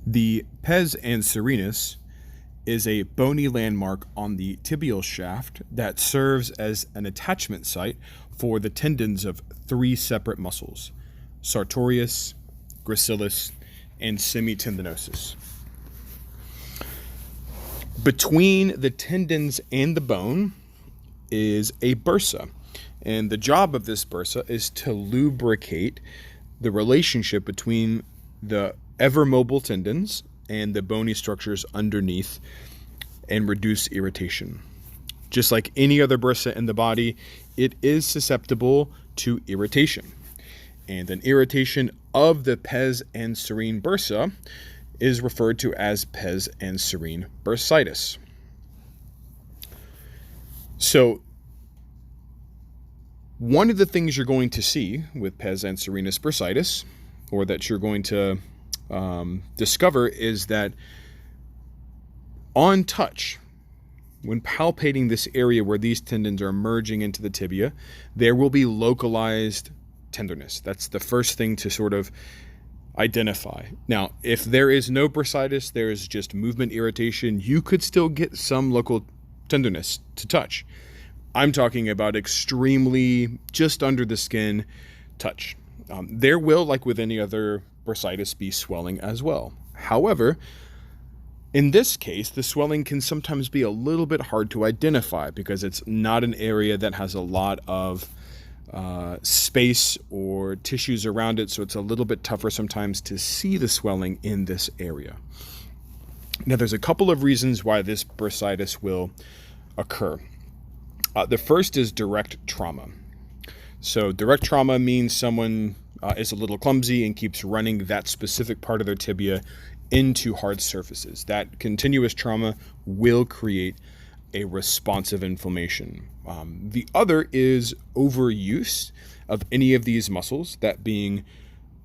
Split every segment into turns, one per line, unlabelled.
The pes anserinus is a bony landmark on the tibial shaft that serves as an attachment site for the tendons of three separate muscles: sartorius, gracilis, and semitendinosus. Between the tendons and the bone is a bursa, and the job of this bursa is to lubricate the relationship between the ever-mobile tendons and the bony structures underneath and reduce irritation. Just like any other bursa in the body, it is susceptible to irritation. And an irritation of the pes anserine bursa is referred to as pes anserine bursitis. So, one of the things you're going to see with pes anserinus bursitis, or that you're going to discover, is that on touch, when palpating this area where these tendons are merging into the tibia, there will be localized tenderness. That's the first thing to sort of identify. Now, if there is no bursitis, there is just movement irritation, you could still get some local tenderness to touch. I'm talking about extremely just under the skin touch. There will, like with any other bursitis, be swelling as well. However, in this case, the swelling can sometimes be a little bit hard to identify because it's not an area that has a lot of space or tissues around it, so it's a little bit tougher sometimes to see the swelling in this area. Now, there's a couple of reasons why this bursitis will occur. The first is direct trauma. So direct trauma means someone is a little clumsy and keeps running that specific part of their tibia into hard surfaces. That continuous trauma will create a responsive inflammation. The other is overuse of any of these muscles, that being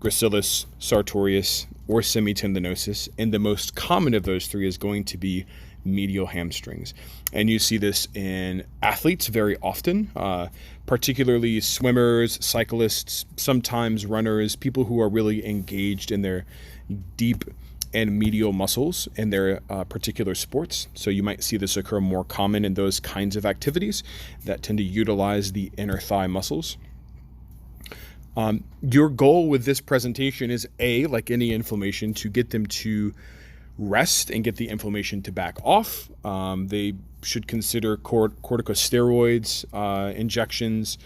gracilis, sartorius, or semitendinosus, and the most common of those three is going to be medial hamstrings. And you see this in athletes very often, particularly swimmers, cyclists, sometimes runners, people who are really engaged in their deep and medial muscles in their particular sports. So you might see this occur more common in those kinds of activities that tend to utilize the inner thigh muscles. Your goal with this presentation is, like any inflammation, to get them to rest and get the inflammation to back off. They should consider corticosteroids injections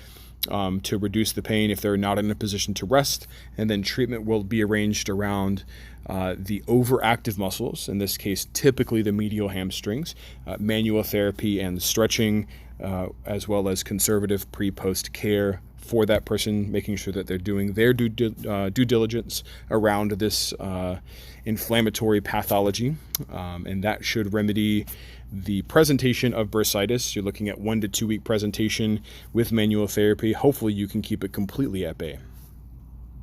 to reduce the pain if they're not in a position to rest, and then treatment will be arranged around the overactive muscles, in this case typically the medial hamstrings, manual therapy and stretching, as well as conservative pre-post care for that person, making sure that they're doing their due diligence around this inflammatory pathology, and that should remedy the presentation of bursitis. You're looking at 1 to 2 week presentation with manual therapy. Hopefully you can keep it completely at bay.